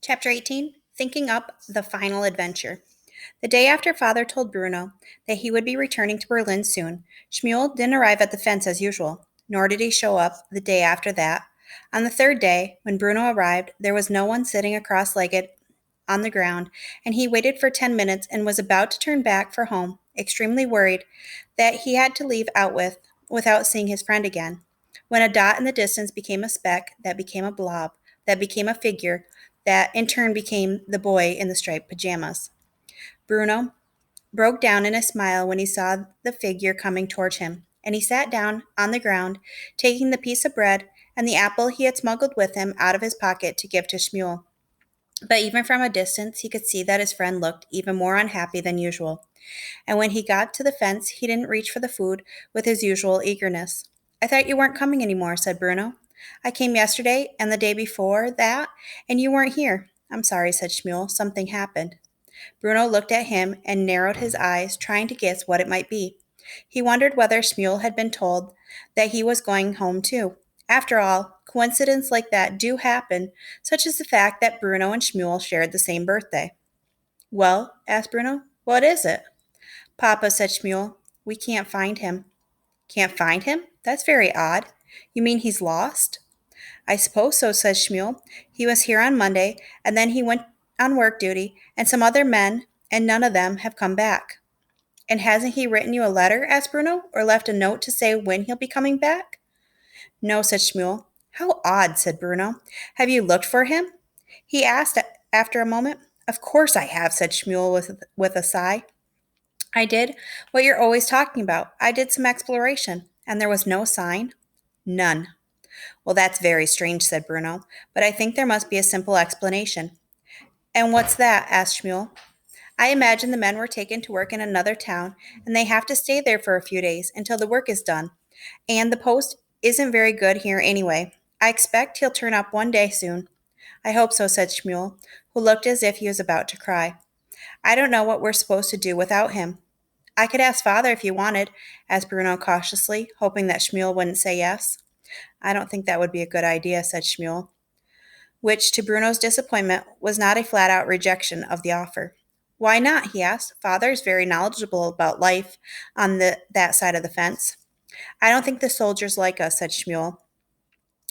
Chapter 18 Thinking Up the Final Adventure. The day after Father told Bruno that he would be returning to Berlin soon, Schmuel didn't arrive at the fence as usual, nor did he show up the day after that. On the third day, when Bruno arrived, there was no one sitting cross legged on the ground, and he waited for 10 minutes and was about to turn back for home, extremely worried that he had to leave without seeing his friend again, when a dot in the distance became a speck, that became a blob, that became a figure, that in turn became the boy in the striped pajamas. Bruno broke down in a smile when he saw the figure coming towards him, and he sat down on the ground, taking the piece of bread and the apple he had smuggled with him out of his pocket to give to Schmuel. But even from a distance, he could see that his friend looked even more unhappy than usual, and when he got to the fence, he didn't reach for the food with his usual eagerness. "I thought you weren't coming any more," said Bruno. "I came yesterday and the day before that, and you weren't here." "I'm sorry," said Schmuel. "Something happened." Bruno looked at him and narrowed his eyes, trying to guess what it might be. He wondered whether Schmuel had been told that he was going home too. After all, coincidences like that do happen, such as the fact that Bruno and Schmuel shared the same birthday. "Well," asked Bruno, "what is it?" "Papa," said Schmuel, "we can't find him." "Can't find him? That's very odd. You mean he's lost?" "I suppose so," said Schmuel. "He was here on Monday, and then he went on work duty, and some other men, and none of them have come back." "And hasn't he written you a letter?" asked Bruno, "or left a note to say when he'll be coming back?" "No," said Schmuel. "How odd," said Bruno. "Have you looked for him?" he asked after a moment. "Of course I have," said Schmuel with a sigh. "I did what you're always talking about. I did some exploration, and there was no sign?" "None." "Well, that's very strange," said Bruno, "but I think there must be a simple explanation." "And what's that?" asked Schmuel. "I imagine the men were taken to work in another town, and they have to stay there for a few days until the work is done. And the post isn't very good here anyway. I expect he'll turn up one day soon." "I hope so," said Schmuel, who looked as if he was about to cry. "I don't know what we're supposed to do without him." "I could ask Father if you wanted," asked Bruno cautiously, hoping that Schmuel wouldn't say yes. "I don't think that would be a good idea," said Schmuel, which, to Bruno's disappointment, was not a flat-out rejection of the offer. "Why not?" he asked. "Father is very knowledgeable about life on that side of the fence." "I don't think the soldiers like us," said Schmuel.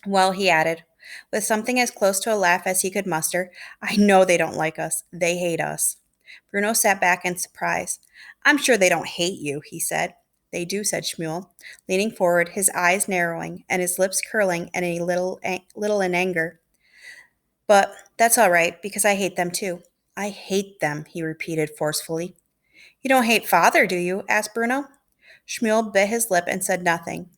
"Well," he added, with something as close to a laugh as he could muster, "I know they don't like us. They hate us." Bruno sat back in surprise. "I'm sure they don't hate you," he said. "They do," said Schmuel, leaning forward, his eyes narrowing and his lips curling and a little in anger. "But that's all right, because I hate them too." "I hate them," he repeated forcefully. "You don't hate Father, do you?" asked Bruno. Schmuel bit his lip and said nothing.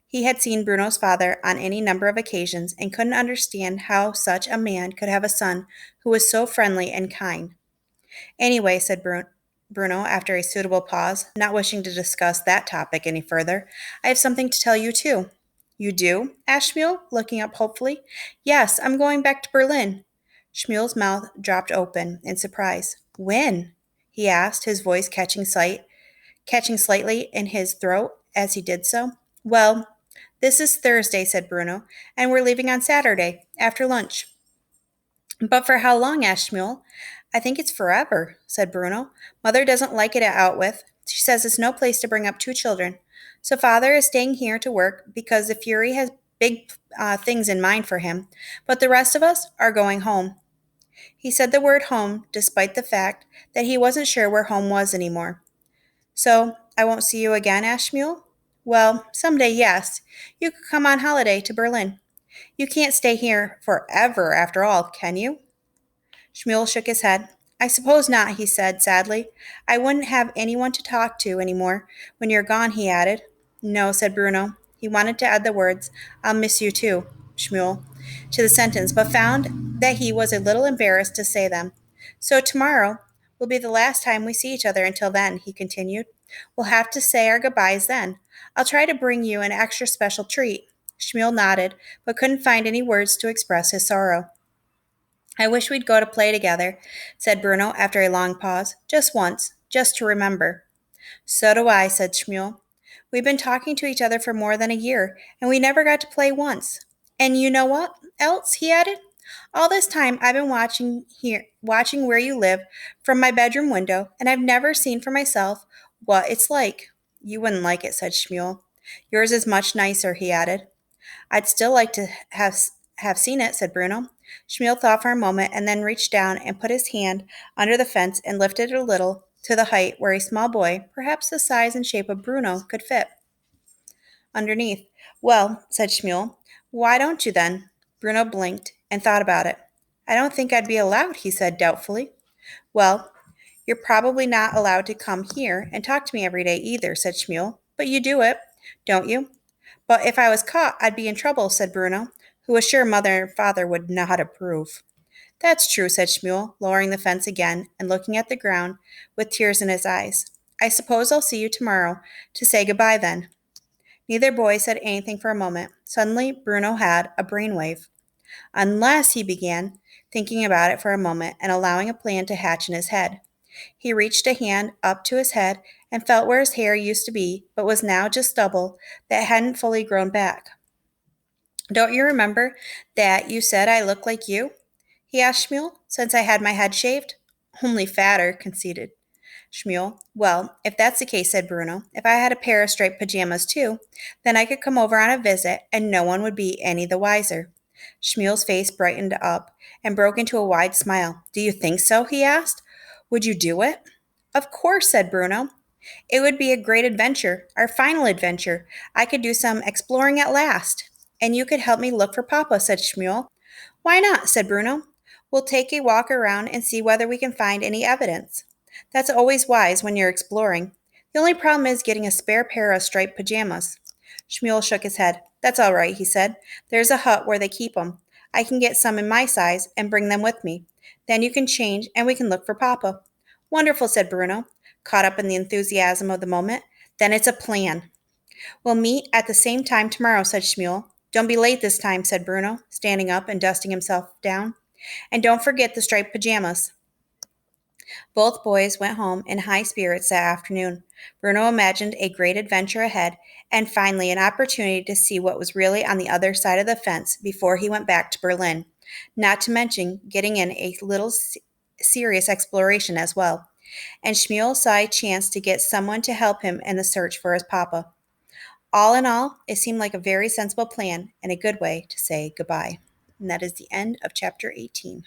He had seen Bruno's father on any number of occasions and couldn't understand how such a man could have a son who was so friendly and kind. "Anyway," said Bruno after a suitable pause, not wishing to discuss that topic any further, "I have something to tell you too." "You do?" asked Schmuel, looking up hopefully. "Yes, I'm going back to Berlin." Schmuel's mouth dropped open in surprise. "When?" he asked, his voice catching slightly in his throat as he did so. "Well, this is Thursday," said Bruno, "and we're leaving on Saturday, after lunch." "But for how long?" asked Schmuel. "I think it's forever," said Bruno. "Mother doesn't like it at Outwith. She says it's no place to bring up two children. So Father is staying here to work because the Fury has big things in mind for him, but the rest of us are going home." He said the word home despite the fact that he wasn't sure where home was anymore. "So I won't see you again?" asked Schmuel. "Well, someday, yes. You could come on holiday to Berlin. You can't stay here forever after all, can you?" Schmuel shook his head. "I suppose not," he said sadly. "I wouldn't have anyone to talk to any more when you're gone," he added. "No," said Bruno. He wanted to add the words, "I'll miss you too, Schmuel," to the sentence, but found that he was a little embarrassed to say them. "So tomorrow will be the last time we see each other until then," he continued. "We'll have to say our goodbyes then. I'll try to bring you an extra special treat." Schmuel nodded, but couldn't find any words to express his sorrow. "I wish we'd go to play together," said Bruno after a long pause. "Just once, just to remember." "So do I," said Schmuel. "We've been talking to each other for more than a year, and we never got to play once. And you know what else?" he added. All this time I've been watching where you live from my bedroom window, and I've never seen for myself what it's like. You wouldn't like it, said Shmuel. Yours is much nicer, he added. I'd still like to have seen it, said Bruno. Shmuel thought for a moment and then reached down and put his hand under the fence and lifted it a little to the height where a small boy, perhaps the size and shape of Bruno, could fit underneath. Well, said Shmuel, why don't you then? Bruno blinked and thought about it. I don't think I'd be allowed, he said doubtfully. Well, you're probably not allowed to come here and talk to me every day either, said Shmuel. But you do it, don't you? But if I was caught, I'd be in trouble, said Bruno, who was sure mother and father would not approve. That's true, said Shmuel, lowering the fence again and looking at the ground with tears in his eyes. I suppose I'll see you tomorrow to say goodbye then. Neither boy said anything for a moment. Suddenly, Bruno had a brainwave. Unless, he began, thinking about it for a moment and allowing a plan to hatch in his head. He reached a hand up to his head and felt where his hair used to be, but was now just stubble that hadn't fully grown back. Don't you remember that you said I look like you? He asked Shmuel, since I had my head shaved. Only fatter, conceded Shmuel. Well, if that's the case, said Bruno, if I had a pair of striped pajamas too, then I could come over on a visit and no one would be any the wiser. Shmuel's face brightened up and broke into a wide smile. Do you think so? He asked. Would you do it? Of course, said Bruno. It would be a great adventure, our final adventure. I could do some exploring at last. And you could help me look for Papa, said Shmuel. Why not? Said Bruno. We'll take a walk around and see whether we can find any evidence. That's always wise when you're exploring. The only problem is getting a spare pair of striped pajamas. Shmuel shook his head. That's all right, he said. There's a hut where they keep 'em. I can get some in my size and bring them with me. Then you can change and we can look for Papa. Wonderful, said Bruno, caught up in the enthusiasm of the moment. Then it's a plan. We'll meet at the same time tomorrow, said Shmuel. Don't be late this time, said Bruno, standing up and dusting himself down. And don't forget the striped pajamas. Both boys went home in high spirits that afternoon. Bruno imagined a great adventure ahead and finally an opportunity to see what was really on the other side of the fence before he went back to Berlin, not to mention getting in a little serious exploration as well. And Shmuel saw a chance to get someone to help him in the search for his papa. All in all, it seemed like a very sensible plan and a good way to say goodbye. And that is the end of chapter 18.